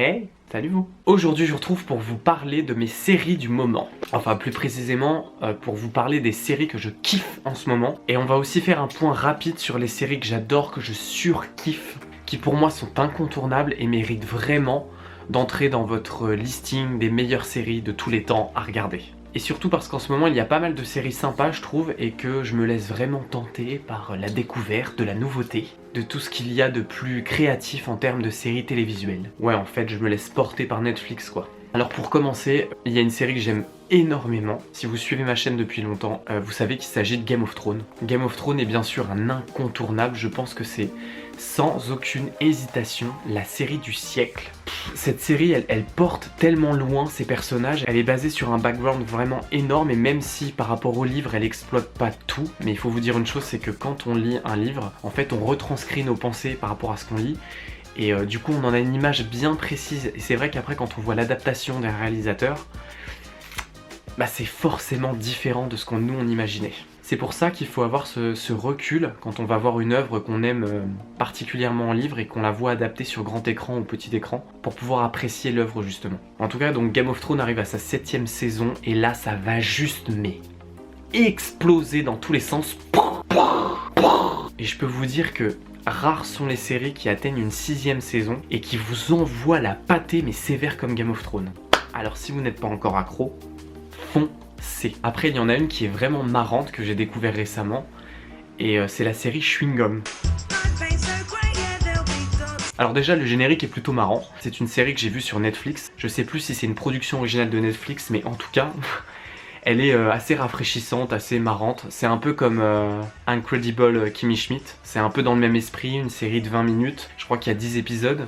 Hey, salut vous. Aujourd'hui je vous retrouve pour vous parler de mes séries du moment. Enfin plus précisément pour vous parler des séries que je kiffe en ce moment. Et on va aussi faire un point rapide sur les séries que j'adore, que je surkiffe, qui pour moi sont incontournables et méritent vraiment d'entrer dans votre listing des meilleures séries de tous les temps à regarder. Et surtout parce qu'en ce moment il y a pas mal de séries sympas je trouve et que je me laisse vraiment tenter par la découverte, de la nouveauté, de tout ce qu'il y a de plus créatif en termes de séries télévisuelles. Ouais, en fait je me laisse porter par Netflix quoi. Alors pour commencer, il y a une série que j'aime énormément. Si vous suivez ma chaîne depuis longtemps, vous savez qu'il s'agit de Game of Thrones. Game of Thrones est bien sûr un incontournable, je pense que c'est sans aucune hésitation la série du siècle. Cette série, elle porte tellement loin ses personnages, elle est basée sur un background vraiment énorme et même si par rapport au livre elle exploite pas tout, mais il faut vous dire une chose, c'est que quand on lit un livre, en fait on retranscrit nos pensées par rapport à ce qu'on lit. Et du coup on en a une image bien précise et c'est vrai qu'après quand on voit l'adaptation d'un réalisateur, bah c'est forcément différent de ce qu'on nous on imaginait. C'est pour ça qu'il faut avoir ce recul quand on va voir une œuvre qu'on aime particulièrement en livre et qu'on la voit adaptée sur grand écran ou petit écran pour pouvoir apprécier l'œuvre justement. En tout cas donc Game of Thrones arrive à sa 7ème saison et là ça va juste exploser dans tous les sens. Et je peux vous dire que rares sont les séries qui atteignent une 6ème saison et qui vous envoient la pâtée mais sévère comme Game of Thrones. Alors si vous n'êtes pas encore accro, foncez. Après il y en a une qui est vraiment marrante que j'ai découvert récemment et c'est la série Chewing Gum. Alors déjà le générique est plutôt marrant, c'est une série que j'ai vue sur Netflix. Je sais plus si c'est une production originale de Netflix mais en tout cas elle est assez rafraîchissante, assez marrante. C'est un peu comme Incredible Kimmy Schmidt. C'est un peu dans le même esprit, une série de 20 minutes. Je crois qu'il y a 10 épisodes.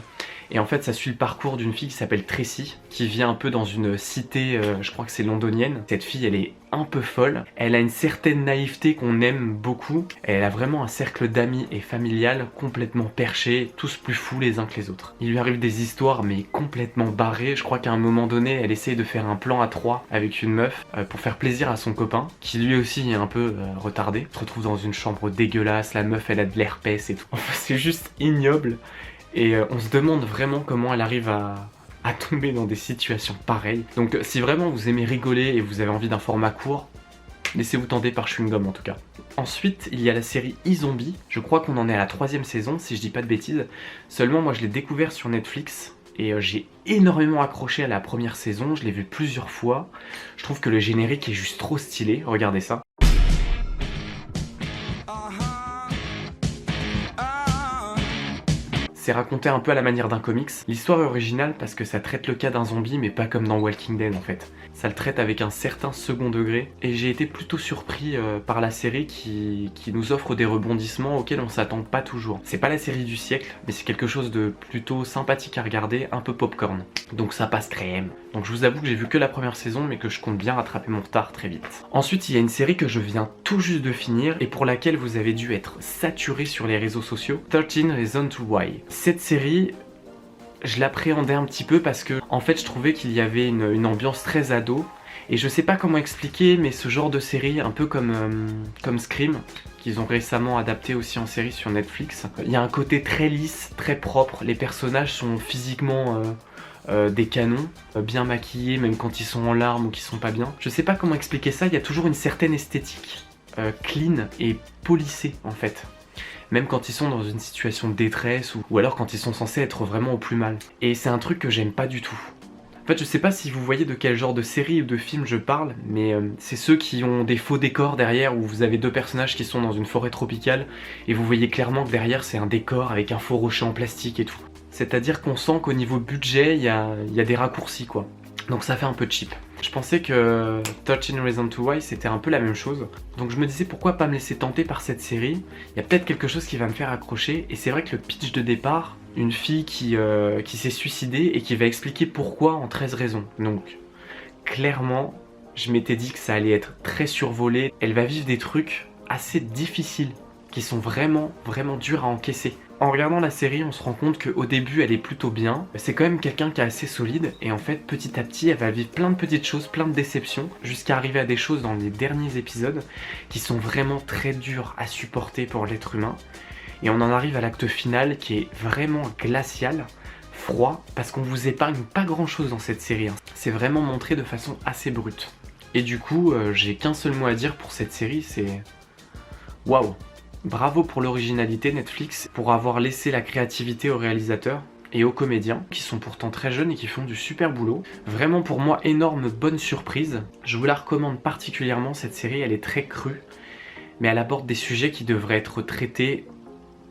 Et en fait ça suit le parcours d'une fille qui s'appelle Tracy, qui vit un peu dans une cité, je crois que c'est londonienne. Cette fille elle est un peu folle, elle a une certaine naïveté qu'on aime beaucoup. Elle a vraiment un cercle d'amis et familial complètement perché, tous plus fous les uns que les autres. Il lui arrive des histoires mais complètement barrées. Je crois qu'à un moment donné elle essaye de faire un plan à 3 avec une meuf pour faire plaisir à son copain, qui lui aussi est un peu retardé. Il se retrouve dans une chambre dégueulasse, la meuf elle a de l'herpès et tout. Enfin c'est juste ignoble. Et on se demande vraiment comment elle arrive à tomber dans des situations pareilles. Donc si vraiment vous aimez rigoler et vous avez envie d'un format court, laissez-vous tenter par Chewing Gum en tout cas. Ensuite, il y a la série iZombie. Je crois qu'on en est à la 3ème saison, si je dis pas de bêtises. Seulement, moi je l'ai découvert sur Netflix. Et j'ai énormément accroché à la première saison, je l'ai vu plusieurs fois. Je trouve que le générique est juste trop stylé, regardez ça. C'est raconté un peu à la manière d'un comics. L'histoire est originale parce que ça traite le cas d'un zombie mais pas comme dans Walking Dead en fait. Ça le traite avec un certain second degré et j'ai été plutôt surpris par la série qui nous offre des rebondissements auxquels on s'attend pas toujours. C'est pas la série du siècle mais c'est quelque chose de plutôt sympathique à regarder, un peu popcorn. Donc ça passe crème. Donc je vous avoue que j'ai vu que la première saison mais que je compte bien rattraper mon retard très vite. Ensuite il y a une série que je viens tout juste de finir et pour laquelle vous avez dû être saturé sur les réseaux sociaux, 13 Reasons Why. Cette série, je l'appréhendais un petit peu parce que en fait je trouvais qu'il y avait une ambiance très ado et je sais pas comment expliquer mais ce genre de série un peu comme Scream qu'ils ont récemment adapté aussi en série sur Netflix, il y a un côté très lisse, très propre, les personnages sont physiquement des canons, bien maquillés même quand ils sont en larmes ou qu'ils sont pas bien. Je sais pas comment expliquer ça, il y a toujours une certaine esthétique clean et polissée en fait. Même quand ils sont dans une situation de détresse ou alors quand ils sont censés être vraiment au plus mal. Et c'est un truc que j'aime pas du tout. En fait je sais pas si vous voyez de quel genre de série ou de film je parle, mais c'est ceux qui ont des faux décors derrière où vous avez deux personnages qui sont dans une forêt tropicale et vous voyez clairement que derrière c'est un décor avec un faux rocher en plastique et tout. C'est-à-dire qu'on sent qu'au niveau budget il y a des raccourcis quoi. Donc ça fait un peu cheap. Je pensais que 13 Reasons Why c'était un peu la même chose. Donc je me disais pourquoi pas me laisser tenter par cette série. Il y a peut-être quelque chose qui va me faire accrocher. Et c'est vrai que le pitch de départ, une fille qui s'est suicidée et qui va expliquer pourquoi en 13 raisons. Donc clairement, je m'étais dit que ça allait être très survolé. Elle va vivre des trucs assez difficiles qui sont vraiment durs à encaisser. En regardant la série, on se rend compte qu'au début, elle est plutôt bien. C'est quand même quelqu'un qui est assez solide. Et en fait, petit à petit, elle va vivre plein de petites choses, plein de déceptions, jusqu'à arriver à des choses dans les derniers épisodes qui sont vraiment très dures à supporter pour l'être humain. Et on en arrive à l'acte final qui est vraiment glacial. froid parce qu'on vous épargne pas grand chose dans cette série, hein. C'est vraiment montré de façon assez brute. Et du coup, j'ai qu'un seul mot à dire pour cette série, c'est waouh! Bravo pour l'originalité Netflix, pour avoir laissé la créativité aux réalisateurs et aux comédiens, qui sont pourtant très jeunes et qui font du super boulot. Vraiment pour moi, énorme bonne surprise. Je vous la recommande particulièrement, cette série, elle est très crue, mais elle aborde des sujets qui devraient être traités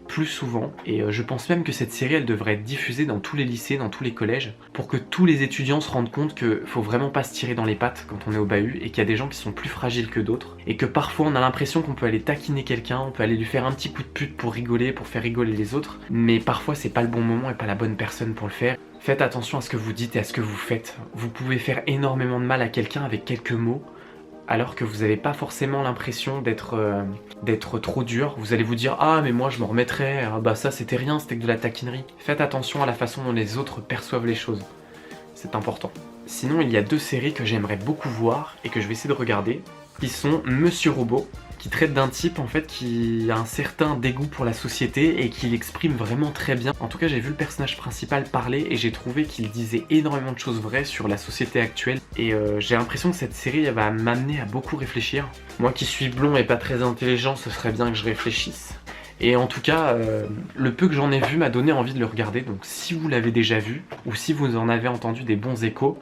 plus souvent, et je pense même que cette série elle devrait être diffusée dans tous les lycées, dans tous les collèges, pour que tous les étudiants se rendent compte qu'il faut vraiment pas se tirer dans les pattes quand on est au bahut, et qu'il y a des gens qui sont plus fragiles que d'autres, et que parfois on a l'impression qu'on peut aller taquiner quelqu'un, on peut aller lui faire un petit coup de pute pour rigoler, pour faire rigoler les autres, mais parfois c'est pas le bon moment et pas la bonne personne pour le faire. Faites attention à ce que vous dites et à ce que vous faites. Vous pouvez faire énormément de mal à quelqu'un avec quelques mots, alors que vous n'avez pas forcément l'impression d'être trop dur. Vous allez vous dire « Ah mais moi je m'en remettrai, ah bah ça c'était rien, c'était que de la taquinerie ». Faites attention à la façon dont les autres perçoivent les choses, c'est important. Sinon il y a 2 séries que j'aimerais beaucoup voir et que je vais essayer de regarder, qui sont Monsieur Robot, qui traite d'un type en fait qui a un certain dégoût pour la société et qui l'exprime vraiment très bien. En tout cas j'ai vu le personnage principal parler et j'ai trouvé qu'il disait énormément de choses vraies sur la société actuelle, et j'ai l'impression que cette série elle va m'amener à beaucoup réfléchir. Moi qui suis blond et pas très intelligent, ce serait bien que je réfléchisse. Et en tout cas, le peu que j'en ai vu m'a donné envie de le regarder, donc si vous l'avez déjà vu, ou si vous en avez entendu des bons échos,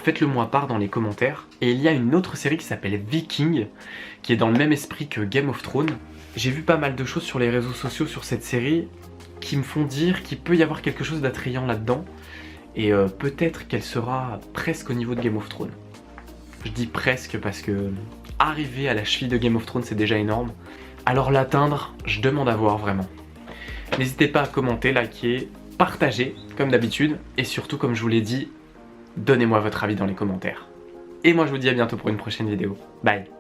faites-le moi part dans les commentaires. Et il y a une autre série qui s'appelle Viking, qui est dans le même esprit que Game of Thrones. J'ai vu pas mal de choses sur les réseaux sociaux sur cette série, qui me font dire qu'il peut y avoir quelque chose d'attrayant là-dedans, et peut-être qu'elle sera presque au niveau de Game of Thrones. Je dis presque parce que arriver à la cheville de Game of Thrones c'est déjà énorme. Alors l'atteindre, je demande à voir vraiment. N'hésitez pas à commenter, liker, partager comme d'habitude, et surtout comme je vous l'ai dit, donnez-moi votre avis dans les commentaires. Et moi je vous dis à bientôt pour une prochaine vidéo. Bye!